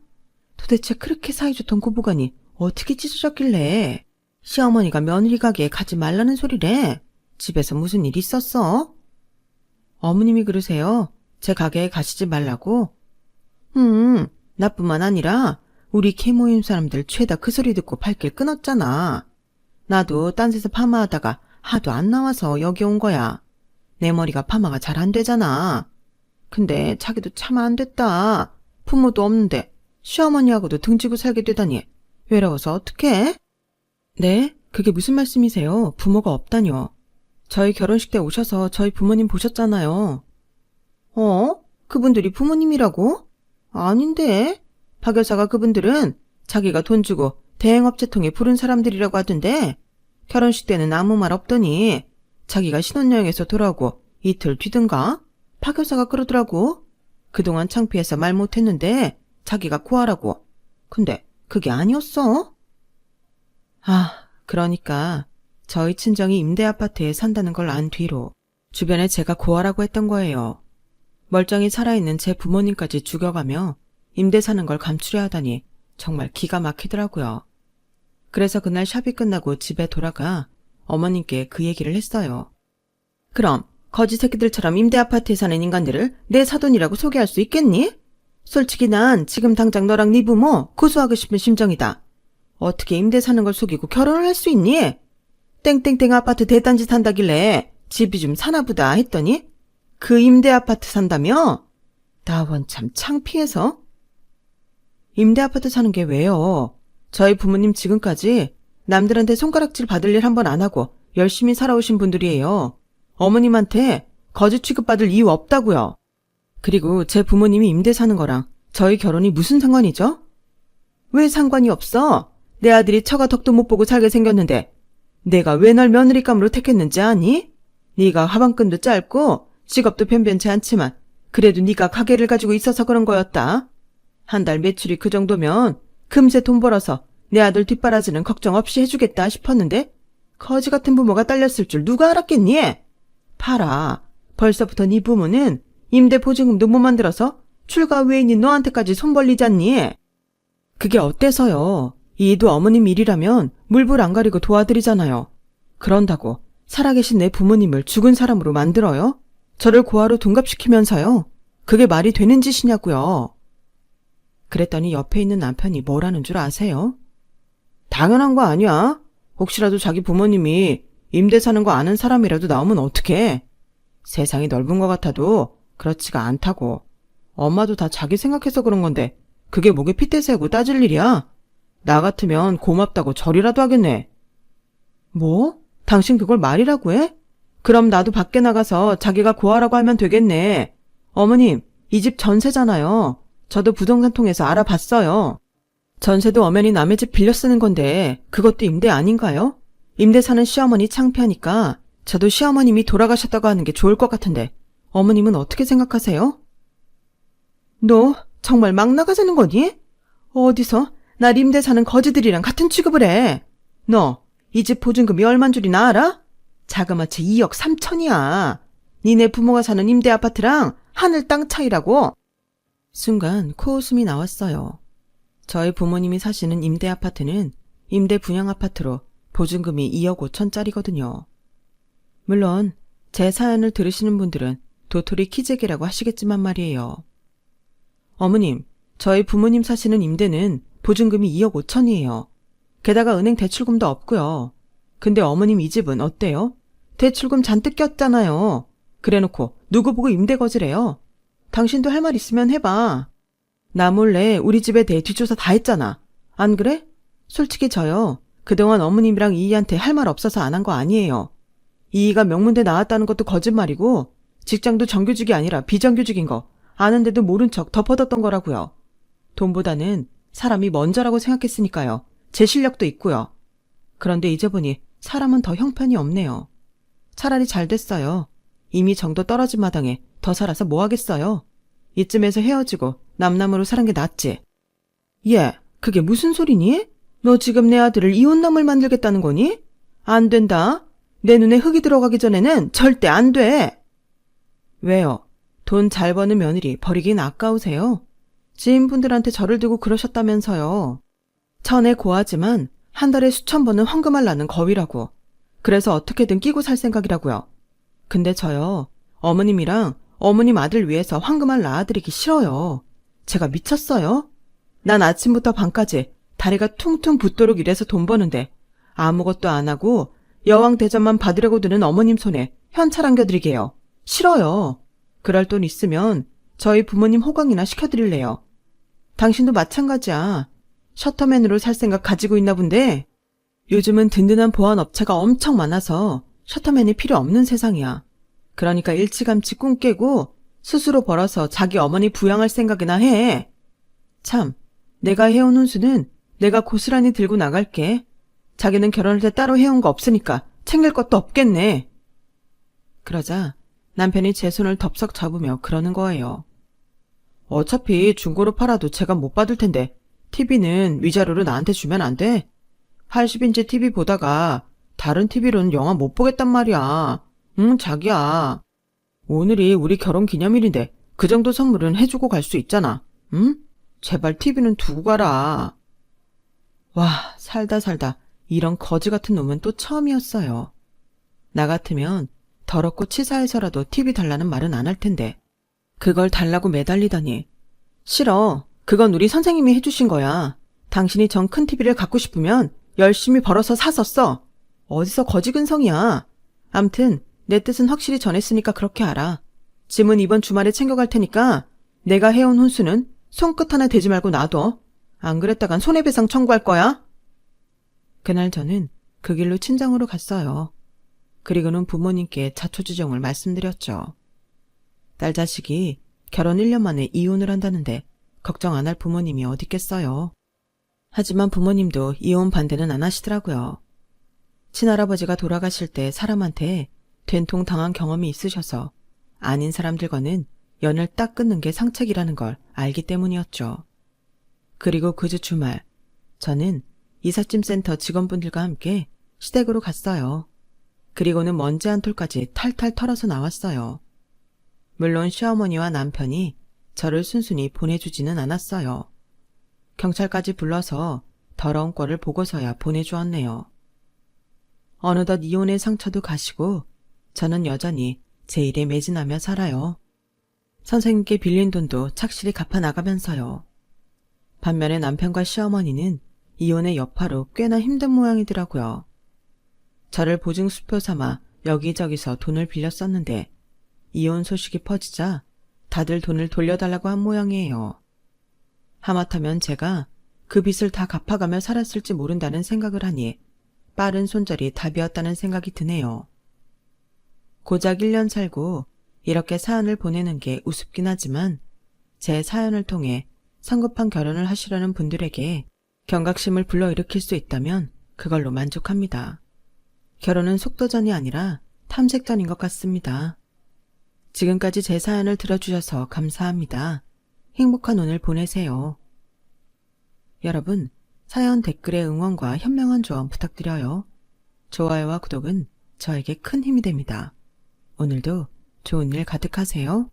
도대체 그렇게 사이좋던 고부간이 어떻게 찢어졌길래 시어머니가 며느리 가게에 가지 말라는 소리래. 집에서 무슨 일 있었어? 어머님이 그러세요. 제 가게에 가시지 말라고? 나뿐만 아니라 우리 계모임 사람들 죄다 그 소리 듣고 발길 끊었잖아. 나도 딴 데서 파마하다가 하도 안 나와서 여기 온 거야. 내 머리가 파마가 잘 안 되잖아. 근데 자기도 참 안 됐다. 부모도 없는데 시어머니하고도 등지고 살게 되다니 외로워서 어떡해? 네? 그게 무슨 말씀이세요? 부모가 없다뇨. 저희 결혼식 때 오셔서 저희 부모님 보셨잖아요. 그분들이 부모님이라고? 아닌데. 박 여사가 그분들은 자기가 돈 주고 대행업체 통해 부른 사람들이라고 하던데 결혼식 때는 아무 말 없더니 자기가 신혼여행에서 돌아오고 이틀 뒤든가 박 여사가 그러더라고. 그동안 창피해서 말 못했는데 자기가 구하라고. 근데 그게 아니었어. 그러니까 저희 친정이 임대아파트에 산다는 걸 안 뒤로 주변에 제가 구하라고 했던 거예요. 멀쩡히 살아있는 제 부모님까지 죽여가며 임대 사는 걸 감추려 하다니 정말 기가 막히더라고요. 그래서 그날 샵이 끝나고 집에 돌아가 어머님께 그 얘기를 했어요. 그럼 거지 새끼들처럼 임대아파트에 사는 인간들을 내 사돈이라고 소개할 수 있겠니? 솔직히 난 지금 당장 너랑 네 부모 고소하고 싶은 심정이다. 어떻게 임대 사는 걸 속이고 결혼을 할 수 있니? 땡땡땡 아파트 대단지 산다길래 집이 좀 사나보다 했더니 그 임대아파트 산다며? 나 원참 창피해서. 임대아파트 사는 게 왜요? 저희 부모님 지금까지 남들한테 손가락질 받을 일 한 번 안 하고 열심히 살아오신 분들이에요. 어머님한테 거지 취급받을 이유 없다고요. 그리고 제 부모님이 임대 사는 거랑 저희 결혼이 무슨 상관이죠? 왜 상관이 없어? 내 아들이 처가 덕도 못 보고 살게 생겼는데 내가 왜 널 며느리감으로 택했는지 아니? 네가 하반끈도 짧고 직업도 변변치 않지만 그래도 네가 가게를 가지고 있어서 그런 거였다. 한 달 매출이 그 정도면 금세 돈 벌어서 내 아들 뒷바라지는 걱정 없이 해주겠다 싶었는데 거지 같은 부모가 딸렸을 줄 누가 알았겠니? 봐라. 벌써부터 네 부모는 임대 보증금도 못 만들어서 출가 외인인 너한테까지 손 벌리잖니. 그게 어때서요? 이도 어머님 일이라면 물불 안 가리고 도와드리잖아요. 그런다고 살아계신 내 부모님을 죽은 사람으로 만들어요? 저를 고아로 둔갑시키면서요? 그게 말이 되는 짓이냐고요. 그랬더니 옆에 있는 남편이 뭐라는 줄 아세요? 당연한 거 아니야. 혹시라도 자기 부모님이 임대 사는 거 아는 사람이라도 나오면 어떡해. 세상이 넓은 것 같아도 그렇지가 않다고. 엄마도 다 자기 생각해서 그런 건데 그게 목에 핏대 세우고 따질 일이야. 나 같으면 고맙다고 절이라도 하겠네. 뭐? 당신 그걸 말이라고 해? 그럼 나도 밖에 나가서 자기가 구하라고 하면 되겠네. 어머님, 이 집 전세잖아요. 저도 부동산 통해서 알아봤어요. 전세도 엄연히 남의 집 빌려 쓰는 건데 그것도 임대 아닌가요? 임대 사는 시어머니 창피하니까 저도 시어머님이 돌아가셨다고 하는 게 좋을 것 같은데 어머님은 어떻게 생각하세요? 너 정말 막 나가자는 거니? 어디서 날 임대 사는 거지들이랑 같은 취급을 해. 너 이 집 보증금이 얼만 줄이나 알아? 자그마치 2억 3천이야. 니네 부모가 사는 임대 아파트랑 하늘 땅 차이라고. 순간 코웃음이 나왔어요. 저희 부모님이 사시는 임대 아파트는 임대 분양 아파트로 보증금이 2억 5천짜리거든요. 물론 제 사연을 들으시는 분들은 도토리 키재기라고 하시겠지만 말이에요. 어머님, 저희 부모님 사시는 임대는 보증금이 2억 5천이에요. 게다가 은행 대출금도 없고요. 근데 어머님 이 집은 어때요? 대출금 잔뜩 꼈잖아요. 그래놓고 누구 보고 임대 거지래요? 당신도 할 말 있으면 해봐. 나 몰래 우리 집에 대해 뒷조사 다 했잖아. 안 그래? 솔직히 저요. 그동안 어머님이랑 이희한테 할 말 없어서 안 한 거 아니에요. 이희가 명문대 나왔다는 것도 거짓말이고 직장도 정규직이 아니라 비정규직인 거 아는데도 모른 척 덮어뒀던 거라고요. 돈보다는 사람이 먼저라고 생각했으니까요. 제 실력도 있고요. 그런데 이제 보니 사람은 더 형편이 없네요. 차라리 잘 됐어요. 이미 정도 떨어진 마당에 더 살아서 뭐 하겠어요. 이쯤에서 헤어지고 남남으로 사는 게 낫지. 얘, 그게 무슨 소리니? 너 지금 내 아들을 이혼남을 만들겠다는 거니? 안 된다. 내 눈에 흙이 들어가기 전에는 절대 안 돼. 왜요? 돈 잘 버는 며느리 버리긴 아까우세요? 지인분들한테 저를 두고 그러셨다면서요. 천에 고하지만 한 달에 수천 번은 헌금할 나는 거위라고. 그래서 어떻게든 끼고 살 생각이라고요. 근데 저요. 어머님이랑 어머님 아들 위해서 헌금할 낳아드리기 싫어요. 제가 미쳤어요? 난 아침부터 밤까지 다리가 퉁퉁 붓도록 일해서 돈 버는데 아무것도 안 하고 여왕 대접만 받으려고 드는 어머님 손에 현찰 안겨드리게요. 싫어요. 그럴 돈 있으면 저희 부모님 호강이나 시켜드릴래요. 당신도 마찬가지야. 셔터맨으로 살 생각 가지고 있나 본데 요즘은 든든한 보안 업체가 엄청 많아서 셔터맨이 필요 없는 세상이야. 그러니까 일찌감치 꿈 깨고 스스로 벌어서 자기 어머니 부양할 생각이나 해. 참, 내가 해온 혼수는 내가 고스란히 들고 나갈게. 자기는 결혼할 때 따로 해온 거 없으니까 챙길 것도 없겠네. 그러자 남편이 제 손을 덥석 잡으며 그러는 거예요. 어차피 중고로 팔아도 제가 못 받을 텐데 TV는 위자료로 나한테 주면 안 돼? 80인치 TV 보다가 다른 TV로는 영화 못 보겠단 말이야. 응, 자기야. 오늘이 우리 결혼 기념일인데 그 정도 선물은 해주고 갈 수 있잖아. 응? 제발 TV는 두고 가라. 와, 살다 이런 거지 같은 놈은 또 처음이었어요. 나 같으면 더럽고 치사해서라도 TV 달라는 말은 안 할 텐데 그걸 달라고 매달리다니. 싫어. 그건 우리 선생님이 해주신 거야. 당신이 정 큰 TV를 갖고 싶으면 열심히 벌어서 사서 써. 어디서 거지 근성이야. 암튼 내 뜻은 확실히 전했으니까 그렇게 알아. 짐은 이번 주말에 챙겨갈 테니까 내가 해온 혼수는 손끝 하나 대지 말고 놔둬. 안 그랬다간 손해배상 청구할 거야. 그날 저는 그 길로 친정으로 갔어요. 그리고는 부모님께 자초지종을 말씀드렸죠. 딸 자식이 결혼 1년 만에 이혼을 한다는데 걱정 안 할 부모님이 어딨겠어요. 하지만 부모님도 이혼 반대는 안 하시더라고요. 친할아버지가 돌아가실 때 사람한테 된통 당한 경험이 있으셔서 아닌 사람들과는 연을 딱 끊는 게 상책이라는 걸 알기 때문이었죠. 그리고 그 주 주말 저는 이삿짐 센터 직원분들과 함께 시댁으로 갔어요. 그리고는 먼지 한 톨까지 탈탈 털어서 나왔어요. 물론 시어머니와 남편이 저를 순순히 보내주지는 않았어요. 경찰까지 불러서 더러운 꼴을 보고서야 보내주었네요. 어느덧 이혼의 상처도 가시고 저는 여전히 제 일에 매진하며 살아요. 선생님께 빌린 돈도 착실히 갚아나가면서요. 반면에 남편과 시어머니는 이혼의 여파로 꽤나 힘든 모양이더라고요. 저를 보증수표 삼아 여기저기서 돈을 빌려 썼는데 이혼 소식이 퍼지자 다들 돈을 돌려달라고 한 모양이에요. 하마터면 제가 그 빚을 다 갚아가며 살았을지 모른다는 생각을 하니 빠른 손절이 답이었다는 생각이 드네요. 고작 1년 살고 이렇게 사연을 보내는 게 우습긴 하지만 제 사연을 통해 성급한 결혼을 하시려는 분들에게 경각심을 불러일으킬 수 있다면 그걸로 만족합니다. 결혼은 속도전이 아니라 탐색전인 것 같습니다. 지금까지 제 사연을 들어주셔서 감사합니다. 행복한 오늘 보내세요. 여러분, 사연 댓글에 응원과 현명한 조언 부탁드려요. 좋아요와 구독은 저에게 큰 힘이 됩니다. 오늘도 좋은 일 가득하세요.